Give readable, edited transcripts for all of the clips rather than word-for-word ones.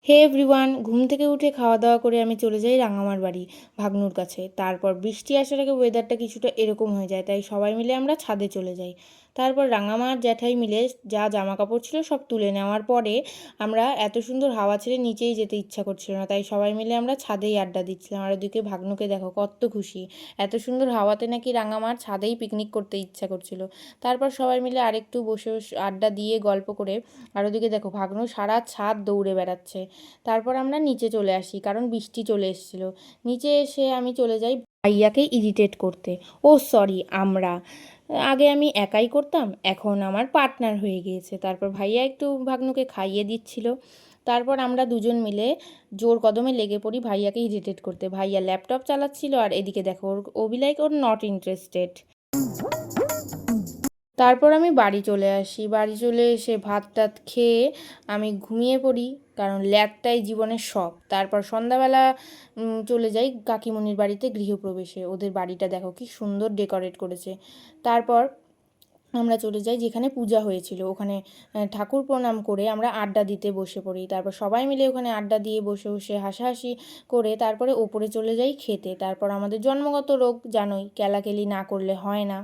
হে everyone, ঘুম থেকে উঠে খাওয়া দাওয়া করে আমি চলে যাই রাঙামার বাড়ি ভাগ্নুর কাছে। তারপর বৃষ্টি আসার আগে ওয়েদারটা কিছুটা এরকম হয়ে যায়, তাই সবাই মিলে আমরা ছাদে চলে যাই। তারপর রাঙামার জ্যাঠাই মিলে যা জামা কাপড় ছিল সব তুলে নেওয়ার পরে আমরা এত সুন্দর হাওয়া ছেড়ে নিচেই যেতে ইচ্ছা করছিল না, তাই সবাই মিলে আমরা ছাদেই আড্ডা দিচ্ছিলাম। আর ওদিকে ভাগ্নুকে দেখো কত খুশি, এত সুন্দর হাওয়াতে নাকি রাঙামার ছাদেই পিকনিক করতে ইচ্ছা করছিল। তারপর সবাই মিলে আরেকটু বসে বসে আড্ডা দিয়ে গল্প করে, আর ওদিকে দেখো ভাগ্নু সারা ছাদ দৌড়ে বেড়াচ্ছে। তারপর আমরা নিচে চলে আসি কারণ বৃষ্টি চলে এসেছিলো। নিচে এসে আমি চলে যাই ভাইয়াকে ইরিটেট করতে। ও সরি, আগে আমি একাই করতাম, এখন আমার পার্টনার হয়ে গিয়েছে। তারপর ভাইয়া একটু ভাগ্নুকে খাইয়ে দিচ্ছিল। তারপর আমরা দুজন মিলে জোর কদমে লেগে পড়ি ভাইয়াকে ইরিটেট করতে। ভাইয়া ল্যাপটপ চালাচ্ছিল আর এদিকে দেখো ও বি লাইক ওর নট ইন্টারেস্টেড। তারপর আমি বাড়ি চলে আসি। বাড়ি চলে এসে ভাত টাত খেয়ে আমি ঘুমিয়ে পড়ি, কারণ ল্যাদটাই জীবনের সব। তারপর সন্ধ্যাবেলা চলে যাই কাকিমণির বাড়িতে গৃহপ্রবেশে। ওদের বাড়িটা দেখো কি সুন্দর ডেকোরেট করেছে। তারপর আমরা চলে যাই যেখানে পূজা হয়েছিল, ওখানে ঠাকুর প্রণাম করে আমরা আড্ডা দিতে বসে পড়ি। তারপর সবাই মিলে ওখানে আড্ডা দিয়ে বসে বসে হাসাহাসি করে তারপরে ওপরে চলে যাই খেতে। তারপর আমাদের জন্মগত রোগ জানোই, কেলাকেলি না করলে হয় না,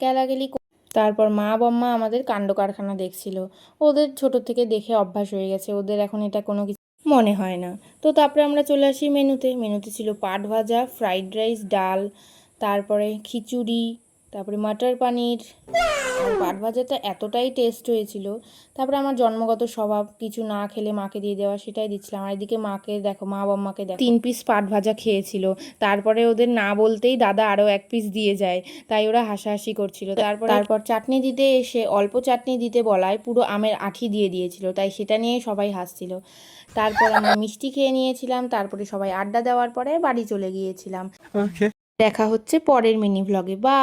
কেলাকেলি। তারপর মা বম্মা আমাদের কাণ্ড কারখানা দেখছিল। ওদের ছোট থেকে দেখে অভ্যাস হয়ে গেছে, ওদের এখন এটা কোনো কিছু মনে হয় না। তো তারপরে আমরা চলে আসি মেনুতে। মেনুতে ছিল পাট ভাজা, ফ্রাইড রাইস, ডাল, তারপরে খিচুড়ি, তারপরে মটর পানির। আর পাট ভাজাটা এতটাই টেস্ট হয়েছিল। তারপরে আমার জন্মগত স্বভাব কিছু না খেলে মাকে দিয়ে দেওয়া, সেটাই দিচ্ছিলাম। আর এদিকে মাকে দেখো, মা বাম্মাকে দেখো 3 পিস পাট ভাজা খেয়েছিল। তারপরে ওদের না বলতেই দাদা আরও 1 পিস দিয়ে যায়, তাই ওরা হাসাহাসি করছিল। তারপর চাটনি দিতে এসে অল্প চাটনি দিতে বলায় পুরো আমের আঁটি দিয়ে দিয়েছিল, তাই সেটা নিয়েই সবাই হাসছিল। তারপর আমরা মিষ্টি খেয়ে নিয়েছিলাম। তারপরে সবাই আড্ডা দেওয়ার পরে বাড়ি চলে গিয়েছিলাম। দেখা হচ্ছে পরের মিনি ভ্লগে। বা